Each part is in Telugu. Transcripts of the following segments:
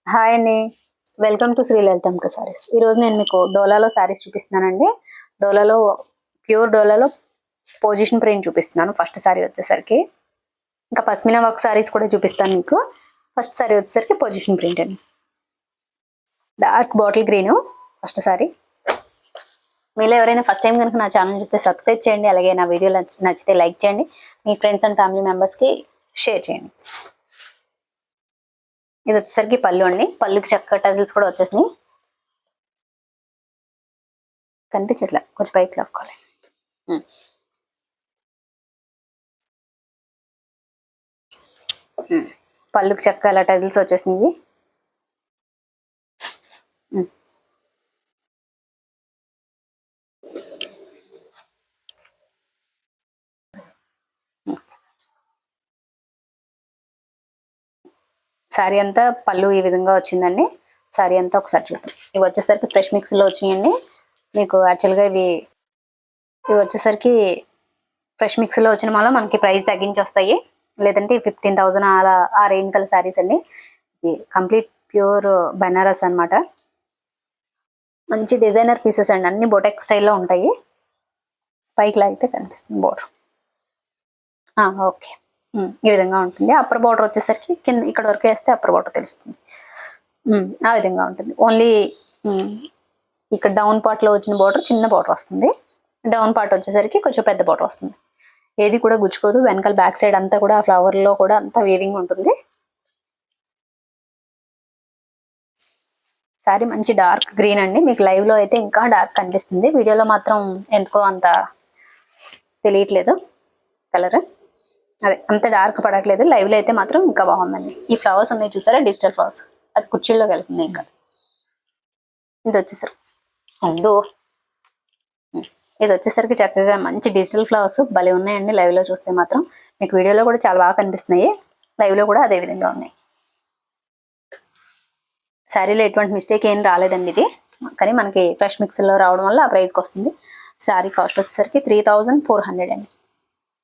హాయ్ అండి. వెల్కమ్ టు శ్రీ లలితంక సారీస్. ఈరోజు నేను మీకు డోలాలో సారీస్ చూపిస్తున్నానండి. డోలాలో ప్యూర్ డోలాలో పొజిషన్ ప్రింట్ చూపిస్తున్నాను. ఫస్ట్ సారీ వచ్చేసరికి ఇంకా పస్మినా వర్క్ సారీస్ కూడా చూపిస్తాను మీకు. ఫస్ట్ సారీ వచ్చేసరికి పొజిషన్ ప్రింట్ అండి. Dark bottle green first saree. మీలో ఎవరైనా ఫస్ట్ టైం కనుక నా ఛానల్ చూస్తే సబ్స్క్రైబ్ చేయండి. అలాగే నా వీడియో నచ్చితే లైక్ చేయండి. మీ ఫ్రెండ్స్ అండ్ ఫ్యామిలీ మెంబర్స్కి షేర్ చేయండి. ఇది వచ్చేసరికి పళ్ళు అండి. పళ్ళుకి చక్క టజిల్స్ కూడా వచ్చేసినాయి. కనిపించట్లే, కొంచెం పైకి లాక్కోవాలి. పళ్ళుకి చక్క అలా టజిల్స్ వచ్చేసినాయి. శారీ అంతా పళ్ళు ఈ విధంగా వచ్చిందండి. శారీ అంతా ఒకసారి చూద్దాం. ఇవి వచ్చేసరికి ఫ్రెష్ మిక్స్లో వచ్చినాయండి. మీకు యాక్చువల్గా ఇవి వచ్చేసరికి ఫ్రెష్ మిక్స్లో వచ్చిన వల్ల మనకి ప్రైస్ తగ్గించి వస్తాయి. లేదంటే 15,000 అలా ఆ రేంజ్ కల శారీస్ అండి. ఇది కంప్లీట్ ప్యూర్ బెనారస్ అనమాట. మంచి డిజైనర్ పీసెస్ అండి. అన్ని బొటెక్ స్టైల్లో ఉంటాయి. పైకి లాగితే కనిపిస్తుంది బోర్డర్. ఓకే, ఈ విధంగా ఉంటుంది. అప్పర్ బార్డర్ వచ్చేసరికి కింద ఇక్కడ వరకు వేస్తే అప్పర్ బార్డర్ తెలుస్తుంది. ఆ విధంగా ఉంటుంది. ఓన్లీ ఇక్కడ డౌన్ పార్ట్లో వచ్చిన బార్డర్ చిన్న బార్డర్ వస్తుంది. డౌన్ పార్ట్ వచ్చేసరికి కొంచెం పెద్ద బార్డర్ వస్తుంది. ఏది కూడా గుచ్చుకోదు. వెనకాల బ్యాక్ సైడ్ అంతా కూడా ఫ్లవర్లో కూడా అంతా వీవింగ్ ఉంటుంది. సారీ మంచి డార్క్ గ్రీన్ అండి. మీకు లైవ్లో అయితే ఇంకా డార్క్ కనిపిస్తుంది. వీడియోలో మాత్రం ఎందుకో అంత తెలియట్లేదు కలర్. అదే అంత డార్క్ పడట్లేదు. లైవ్లో అయితే మాత్రం ఇంకా బాగుందండి. ఈ ఫ్లవర్స్ ఉన్నాయి చూసారా, డిజిటల్ ఫ్లవర్స్, అది కుర్చీల్లోకి వెళ్తుంది. ఇంకా ఇది వచ్చేసరికి ఇది వచ్చేసరికి చక్కగా మంచి డిజిటల్ ఫ్లవర్స్ భలే ఉన్నాయండి. లైవ్లో చూస్తే మాత్రం. మీకు వీడియోలో కూడా చాలా బాగా కనిపిస్తున్నాయి. లైవ్లో కూడా అదే విధంగా ఉన్నాయి. శారీలో ఎటువంటి మిస్టేక్ ఏం రాలేదండి ఇది. కానీ మనకి ఫ్రెష్ మిక్స్లో రావడం వల్ల ఆ ప్రైస్కి వస్తుంది. శారీ కాస్ట్ వచ్చేసరికి 3,400 అండి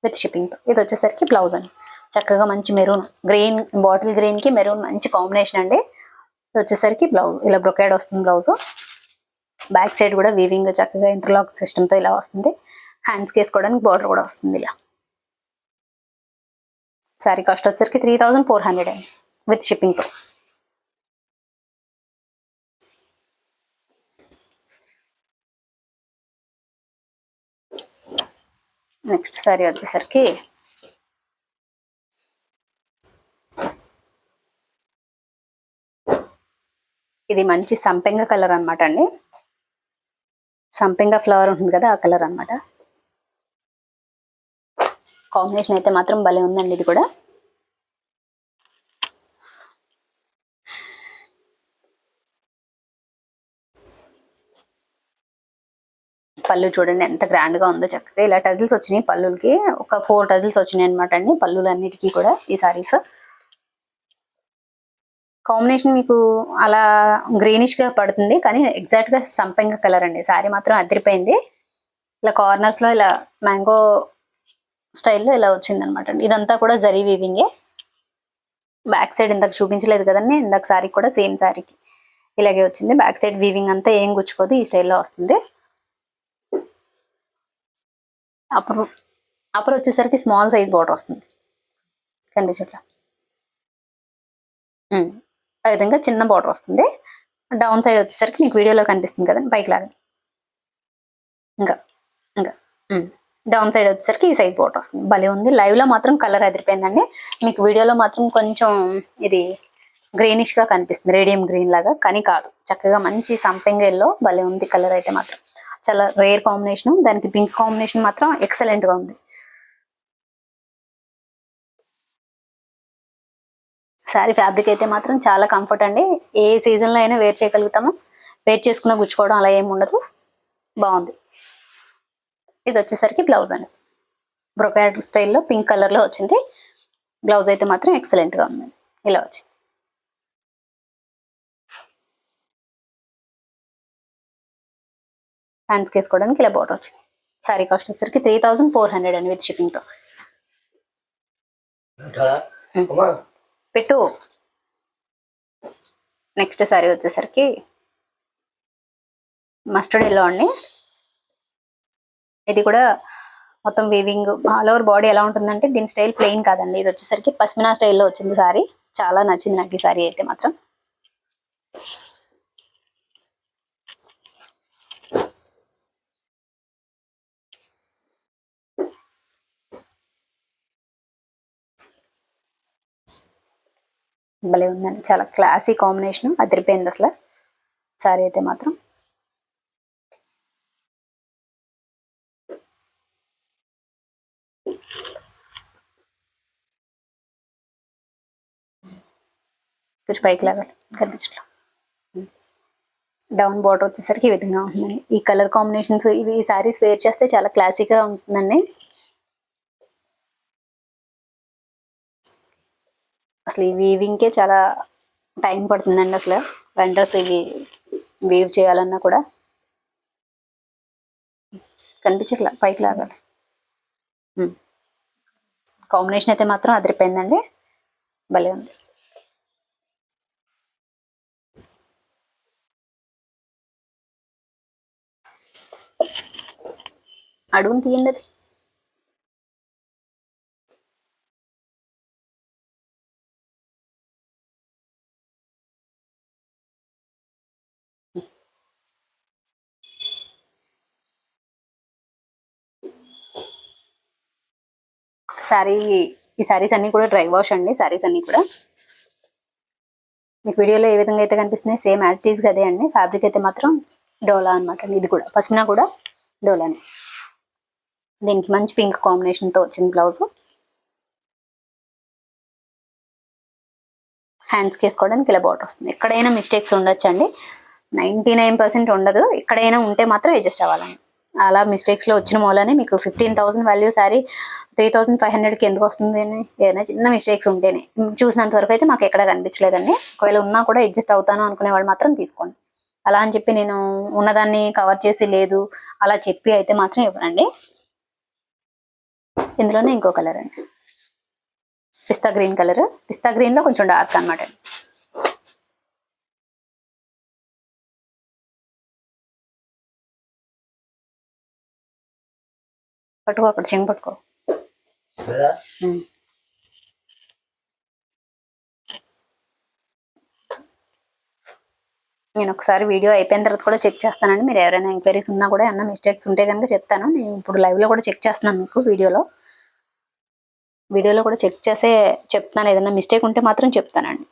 విత్ షిప్పింగ్తో. ఇది వచ్చేసరికి బ్లౌజ్ అండి. చక్కగా మంచి మెరూన్ గ్రీన్, బాటిల్ గ్రీన్కి మెరూన్ మంచి కాంబినేషన్ అండి. ఇది వచ్చేసరికి బ్లౌజ్ ఇలా బ్రొకేడ్ వస్తుంది. బ్లౌజ్ బ్యాక్ సైడ్ కూడా వీవింగ్ చక్కగా ఇంటర్లాక్ సిస్టమ్తో ఇలా వస్తుంది. హ్యాండ్స్కి వేసుకోవడానికి బార్డర్ కూడా వస్తుంది ఇలా. శారీ కాస్ట్ వచ్చేసరికి 3,400 అండి విత్ షిప్పింగ్తో. నెక్స్ట్ శారీ వచ్చేసరికి ఇది మంచి సంపెంగ కలర్ అనమాట అండి. సంపెంగ ఫ్లవర్ ఉంటుంది కదా, ఆ కలర్ అనమాట. కాంబినేషన్ అయితే మాత్రం భలే ఉందండి. ఇది కూడా పళ్ళు చూడండి ఎంత గ్రాండ్ గా ఉందో. చక్కగా ఇలా టజిల్స్ వచ్చినాయి పళ్ళులకి. ఒక 4 టజిల్స్ వచ్చినాయి అనమాట అండి పళ్ళులు అన్నిటికీ కూడా. ఈ సారీస్ కాంబినేషన్ మీకు అలా గ్రీనిష్ గా పడుతుంది, కానీ ఎగ్జాక్ట్ గా సంపెంగ కలర్ అండి. సారీ మాత్రం అదిరిపోయింది. ఇలా కార్నర్స్ లో ఇలా మ్యాంగో స్టైల్లో ఇలా వచ్చింది అనమాట అండి. ఇదంతా కూడా జరీ వీవింగే. బ్యాక్ సైడ్ ఇందాక చూపించలేదు కదండి, ఇందాక సారీ కూడా సేమ్ సారీకి ఇలాగే వచ్చింది. బ్యాక్ సైడ్ వీవింగ్ అంతా ఏం గుచ్చుకోదు, ఈ స్టైల్లో వస్తుంది. అప్పుడు వచ్చేసరికి స్మాల్ సైజ్ బార్డర్ వస్తుంది కనిపించట్లా. ఆ విధంగా చిన్న బార్డర్ వస్తుంది. డౌన్ సైడ్ వచ్చేసరికి మీకు వీడియోలో కనిపిస్తుంది కదండి, పైకి లాగా ఇంకా ఇంకా డౌన్ సైడ్ వచ్చేసరికి ఈ సైజ్ బార్డర్ వస్తుంది. భలే ఉంది. లైవ్లో మాత్రం కలర్ అదిరిపోయిందండి. మీకు వీడియోలో మాత్రం కొంచెం ఇది గ్రీనిష్గా కనిపిస్తుంది, రేడియం గ్రీన్ లాగా, కానీ కాదు. చక్కగా మంచి సంపెంగ ఎల్లో భలే ఉంది. కలర్ అయితే మాత్రం చాలా రేర్ కాంబినేషన్. దానికి పింక్ కాంబినేషన్ మాత్రం ఎక్సలెంట్గా ఉంది. శారీ ఫ్యాబ్రిక్ అయితే మాత్రం చాలా కంఫర్ట్ అండి. ఏ సీజన్లో అయినా వేర్ చేయగలుగుతాము. వేర్ చేసుకున్న గుచ్చుకోవడం అలా ఏమి ఉండదు. బాగుంది. ఇది వచ్చేసరికి బ్లౌజ్ అండి. బ్రొకాడ్ స్టైల్లో పింక్ కలర్లో వచ్చింది. బ్లౌజ్ అయితే మాత్రం ఎక్సలెంట్గా ఉంది. ఇలా వచ్చింది. హ్యాండ్స్కి వేసుకోవడానికి ఇలా బోర్డర్ వచ్చింది. శారీ కాస్ట్ వచ్చేసరికి 3,400 అండి విత్ షిప్పింగ్తో. పెట్టు నెక్స్ట్ శారీ వచ్చేసరికి మస్టర్డ్ ఎల్లో అండి. ఇది కూడా మొత్తం వీవింగ్ ఆల్ ఓవర్ బాడీ ఎలా ఉంటుందంటే దీని స్టైల్ ప్లెయిన్ కాదండి. ఇది వచ్చేసరికి పశ్మినా స్టైల్లో వచ్చింది శారీ. చాలా నచ్చింది నాకు ఈ శారీ అయితే మాత్రం. భలే ఉందండి, చాలా క్లాసీ కాంబినేషన్, అదిరిపోయింది అసలు శారీ అయితే మాత్రం. కొంచెం పైకి లాగాలి కనిపించట్లా. డౌన్ బార్డర్ వచ్చేసరికి ఈ విధంగా ఉంటుందండి. ఈ కలర్ కాంబినేషన్స్ ఇవి ఈ శారీస్ వేర్ చేస్తే చాలా క్లాసీగా ఉంటుందండి. అసలు ఈ వీవింగ్కే చాలా టైం పడుతుందండి. అసలు వెండర్స్ ఇవి వీవ్ చేయాలన్నా కూడా కనిపించట్లా, పైకి లాగాలి. కాంబినేషన్ అయితే మాత్రం అదిరిపోయిందండి, భలే ఉంది. అడుగుని తీయండి అది. శారీ ఈ శారీస్ అన్ని కూడా డ్రై వాష్ అండి. శారీస్ అన్ని కూడా మీకు వీడియోలో ఏ విధంగా అయితే కనిపిస్తున్నాయి సేమ్ యాజ్ టీజ్ అదే అండి. ఫ్యాబ్రిక్ అయితే మాత్రం డోలా అనమాట. ఇది కూడా పశ్మినా కూడా డోలానే. దీనికి మంచి పింక్ కాంబినేషన్తో వచ్చింది బ్లౌజ్. హ్యాండ్స్కి వేసుకోవడానికి ఇలా బార్డర్ వస్తుంది. ఎక్కడైనా మిస్టేక్స్ ఉండొచ్చండి, 99% ఉండదు. ఎక్కడైనా ఉంటే మాత్రం అడ్జస్ట్ అవ్వాలండి. అలా మిస్టేక్స్లో వచ్చిన మూలనే మీకు 15,000 వాల్యూ శారీ 3,500కి ఎందుకు వస్తుంది అని ఏదైనా చిన్న మిస్టేక్స్ ఉంటేనే. చూసినంత వరకు అయితే మాకు ఎక్కడ కనిపించలేదండి. ఒకవేళ ఉన్నా కూడా అడ్జస్ట్ అవుతాను అనుకునే వాళ్ళు మాత్రం తీసుకోండి. అలా అని చెప్పి నేను ఉన్నదాన్ని కవర్ చేసి లేదు అలా చెప్పి అయితే మాత్రం ఇవ్వనండి. ఇందులోనే ఇంకో కలర్ అండి, పిస్తా గ్రీన్ కలర్. పిస్తా గ్రీన్లో కొంచెం డార్క్ అనమాట. పట్టుకో, అక్కడ చెంగు పట్టుకో. నేను ఒకసారి వీడియో అయిపోయిన తర్వాత కూడా చెక్ చేస్తానండి. మీరు ఎవరైనా ఎంక్వైరీస్ ఉన్నా కూడా ఏమన్నా మిస్టేక్స్ ఉంటే కనుక చెప్తాను. నేను ఇప్పుడు లైవ్లో కూడా చెక్ చేస్తున్నాను, మీకు వీడియోలో కూడా చెక్ చేసే చెప్తాను. ఏదైనా మిస్టేక్ ఉంటే మాత్రం చెప్తానండి.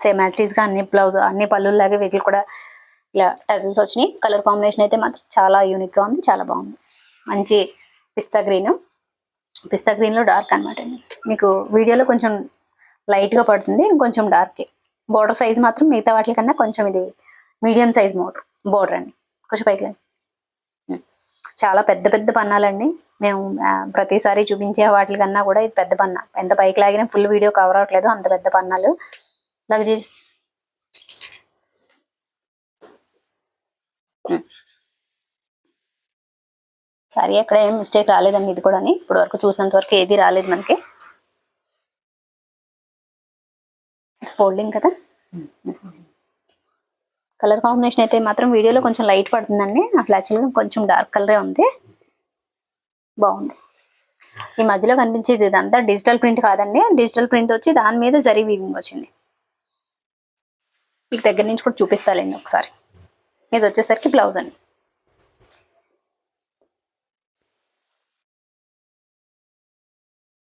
సేమ్ యాక్టీస్గా అన్ని బ్లౌజ్ అన్ని పళ్ళులాగే వీటికి కూడా ఇలా టజల్స్ వచ్చినాయి. కలర్ కాంబినేషన్ అయితే మాత్రం చాలా యూనిక్గా ఉంది, చాలా బాగుంది. మంచి పిస్తా గ్రీన్లో డార్క్ అనమాట అండి. మీకు వీడియోలో కొంచెం లైట్గా పడుతుంది, ఇంకొంచెం డార్కే. బోర్డర్ సైజ్ మాత్రం మిగతా వాటి కన్నా కొంచెం ఇది మీడియం సైజ్ బోర్డర్ అండి. కొంచెం పైకి చాలా పెద్ద పెద్ద పన్నాలండి. మేము ప్రతిసారి చూపించే వాటి కన్నా కూడా ఇది పెద్ద పన్నా. ఎంత పైకి లాగినా ఫుల్ వీడియో కవర్ అవ్వట్లేదు, అంత పెద్ద పన్నాలు. అలాగే సారీ అక్కడ ఏం మిస్టేక్ రాలేదండి. ఇది కూడా ఇప్పుడు వరకు చూసినంత వరకు ఏది రాలేదు మనకి. ఫోల్డింగ్ కదా. కలర్ కాంబినేషన్ అయితే మాత్రం వీడియోలో కొంచెం లైట్ పడుతుందండి, అసలు యాక్చువల్గా కొంచెం డార్క్ కలరే ఉంది, బాగుంది. ఈ మధ్యలో కనిపించేది ఇదంతా డిజిటల్ ప్రింట్ కాదండి. డిజిటల్ ప్రింట్ వచ్చి దాని మీద జరీ వీవింగ్ వచ్చింది. మీకు దగ్గర నుంచి కూడా చూపిస్తాలేండి ఒకసారి. ఇది వచ్చేసరికి బ్లౌజ్ అండి.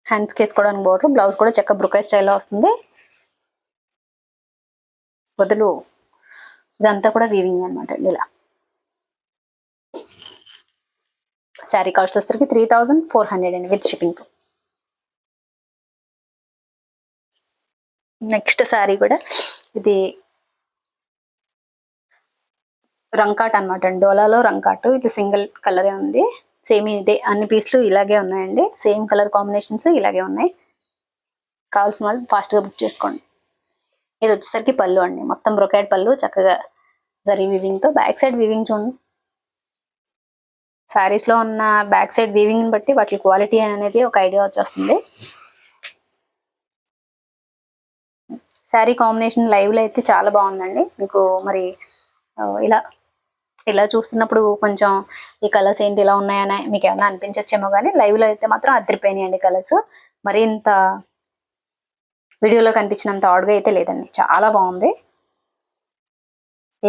హ్యాండ్స్కి వేసుకోవడానికి బోర్డర్, బ్లౌజ్ కూడా చెక్క బ్రుకాయ్ స్టైల్లో వస్తుంది. బదులు ఇదంతా కూడా వీవింగ్ అనమాట అండి. ఇలా శారీ కాస్ట్ వచ్చేసరికి 3,400 అండి విత్ షిప్పింగ్తో. నెక్స్ట్ శారీ కూడా ఇది రంకాట్ అనమాట అండి. డోలాలో రంకాట్. ఇది సింగిల్ కలరే ఉంది. సేమ్ ఇదే అన్ని పీస్లు ఇలాగే ఉన్నాయండి. సేమ్ కలర్ కాంబినేషన్స్ ఇలాగే ఉన్నాయి. కావాల్సిన వాళ్ళు ఫాస్ట్గా బుక్ చేసుకోండి. ఇది వచ్చేసరికి పళ్ళు అండి, మొత్తం బ్రొకేడ్ పళ్ళు, చక్కగా జరీ వీవింగ్తో. బ్యాక్ సైడ్ వీవింగ్ చూడండి. శారీస్లో ఉన్న బ్యాక్ సైడ్ వీవింగ్ని బట్టి వాటి క్వాలిటీ అనేది ఒక ఐడియా వచ్చేస్తుంది. శారీ కాంబినేషన్ లైవ్లో అయితే చాలా బాగుందండి. మీకు మరి ఇలా ఇలా చూస్తున్నప్పుడు కొంచెం ఈ కలర్స్ ఏంటి ఇలా ఉన్నాయని మీకు ఏమైనా అనిపించచ్చేమో, కానీ లైవ్లో అయితే మాత్రం అదిరిపోయినాయండి కలర్స్. మరి ఇంత వీడియోలో కనిపించినంత ఆడ్గా అయితే లేదండి, చాలా బాగుంది.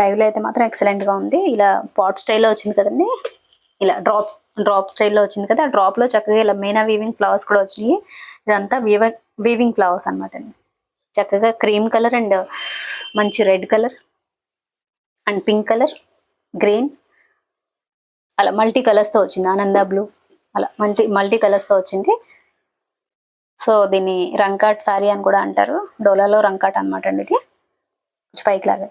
లైవ్లో అయితే మాత్రం ఎక్సలెంట్గా ఉంది. ఇలా పాట్ స్టైల్లో వచ్చింది కదండి, ఇలా డ్రాప్ స్టైల్లో వచ్చింది కదా, ఆ డ్రాప్లో చక్కగా ఇలా మీనా వీవింగ్ ఫ్లవర్స్ కూడా వచ్చినాయి. ఇదంతా వీవింగ్ ఫ్లవర్స్ అనమాట అండి. చక్కగా క్రీమ్ కలర్ అండ్ మంచి red colour and pink colour, green, అలా మల్టీ కలర్స్తో వచ్చింది. ఆనంద బ్లూ, అలా మల్టీ కలర్స్తో వచ్చింది. సో దీన్ని రంకాట్ సారీ అని కూడా అంటారు. డోలాలో రంకాట్ అనమాట అండి ఇది. కొంచెం పైకి లాగా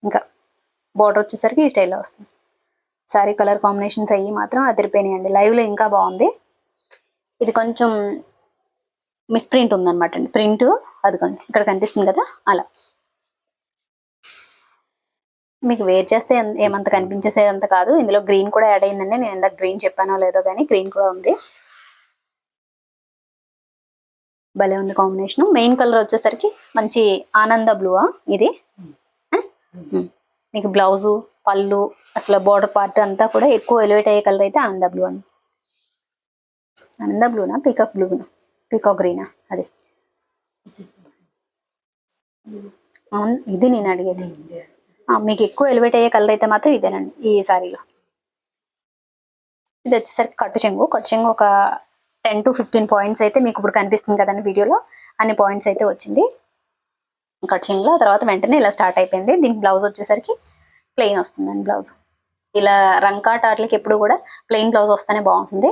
ఇంకా బోర్డర్ వచ్చేసరికి ఈ స్టైల్లో వస్తుంది. సారీ కలర్ కాంబినేషన్స్ అయ్యి మాత్రం అదిరిపోయినాయండి. లైవ్లో ఇంకా బాగుంది. ఇది కొంచెం మిస్ప్రింట్ ఉందన్నమాట అండి, ప్రింట్ అదిగోండి ఇక్కడ కనిపిస్తుంది కదా, అలా మీకు వేర్ చేస్తే ఏమంత కనిపించేసేదంత కాదు. ఇందులో గ్రీన్ కూడా యాడ్ అయిందండి. నేను ఇందాక గ్రీన్ చెప్పానో లేదో కానీ గ్రీన్ కూడా ఉంది. భలే ఉంది కాంబినేషన్. మెయిన్ కలర్ వచ్చేసరికి మంచి ఆనంద బ్లూవా ఇది. మీకు బ్లౌజు, పళ్ళు, అసలు బోర్డర్ పార్ట్ అంతా కూడా ఎక్కువ ఎలివేట్ అయ్యే కలర్ అయితే ఆనంద బ్లూ అండి. ఆనంద బ్లూనా, పీకాక్ గ్రీనా, అది ఇది నేను అడిగేది. మీకు ఎక్కువ ఎలివేట్ అయ్యే కలర్ అయితే మాత్రం ఇదేనండి ఈ సారీలో. ఇది వచ్చేసరికి కట్టు చెంగు ఒక 10 to 15 పాయింట్స్ అయితే మీకు ఇప్పుడు కనిపిస్తుంది కదండి వీడియోలో, అన్ని పాయింట్స్ అయితే వచ్చింది కట్టు చెంగులో. తర్వాత వెంటనే ఇలా స్టార్ట్ అయిపోయింది. దీనికి బ్లౌజ్ వచ్చేసరికి ప్లెయిన్ వస్తుందండి. బ్లౌజ్ ఇలా రంకాట్ ఆటలకి ఎప్పుడు కూడా ప్లెయిన్ బ్లౌజ్ వస్తేనే బాగుంటుంది.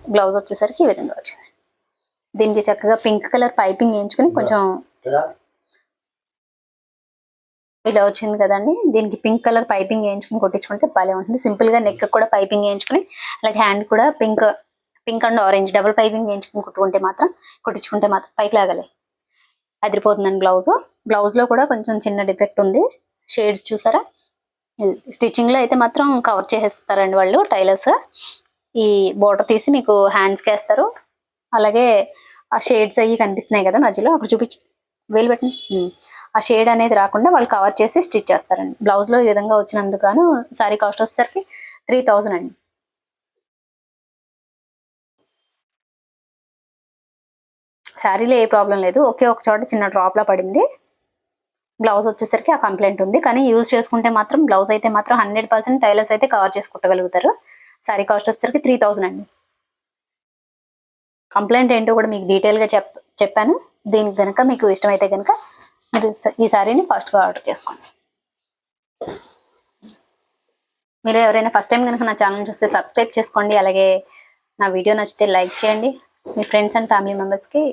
బ్లౌజ్ వచ్చేసరికి ఈ విధంగా వచ్చింది. దీనికి చక్కగా పింక్ కలర్ పైపింగ్ వేయించుకుని కొంచెం ఇలా వచ్చింది కదండి. దీనికి పింక్ కలర్ పైపింగ్ వేయించుకుని కొట్టించుకుంటే భలే ఉంటుంది. సింపుల్ గా నెక్ కూడా పైపింగ్ వేయించుకుని, అలాగే హ్యాండ్ కూడా pink and orange double piping వేయించుకుని కొట్టించుకుంటే మాత్రం పైకి లాగలే అదిరిపోతుందండి. బ్లౌజ్ లో కూడా కొంచెం చిన్న డిఫెక్ట్ ఉంది. షేడ్స్ చూసారా, స్టిచ్చింగ్ లో అయితే మాత్రం కవర్ చేసేస్తారండి వాళ్ళు టైలర్స్. ఈ బోర్డర్ తీసి మీకు హ్యాండ్స్ కి వేస్తారు. అలాగే ఆ షేడ్స్ అవి కనిపిస్తున్నాయి కదా మధ్యలో, అక్కడ చూపించి వేలు పెట్టండి. ఆ షేడ్ అనేది రాకుండా వాళ్ళు కవర్ చేసి స్టిచ్ చేస్తారండి. బ్లౌజ్ లో ఈ విధంగా వచ్చినందుకు గాను సారీ కాస్ట్ వచ్చేసరికి 3000 అండి. శారీలో ఏ ప్రాబ్లం లేదు, ఒకే ఒక చోట చిన్న డ్రాప్ లా పడింది. బ్లౌజ్ వచ్చేసరికి ఆ కంప్లైంట్ ఉంది, కానీ యూజ్ చేసుకుంటే మాత్రం బ్లౌజ్ అయితే మాత్రం 100% టైలర్స్ అయితే కవర్ చేసి కుట్టగలుగుతారు. సారీ కాస్ట్ వచ్చేసరికి 3000 అండి. కంప్లైంట్ ఏంటో కూడా మీకు డీటెయిల్గా చెప్పాను. దీనికి కనుక మీకు ఇష్టమైతే కనుక మీరు ఈ సారీని ఫాస్ట్గా ఆర్డర్ చేసుకోండి. మీరు ఎవరైనా ఫస్ట్ టైం కనుక నా ఛానల్ చూస్తే సబ్స్క్రైబ్ చేసుకోండి. అలాగే నా వీడియో నచ్చితే లైక్ చేయండి. మీ ఫ్రెండ్స్ అండ్ ఫ్యామిలీ మెంబర్స్కి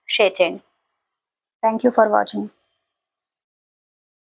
షేర్ చేయండి. Thank you for watching.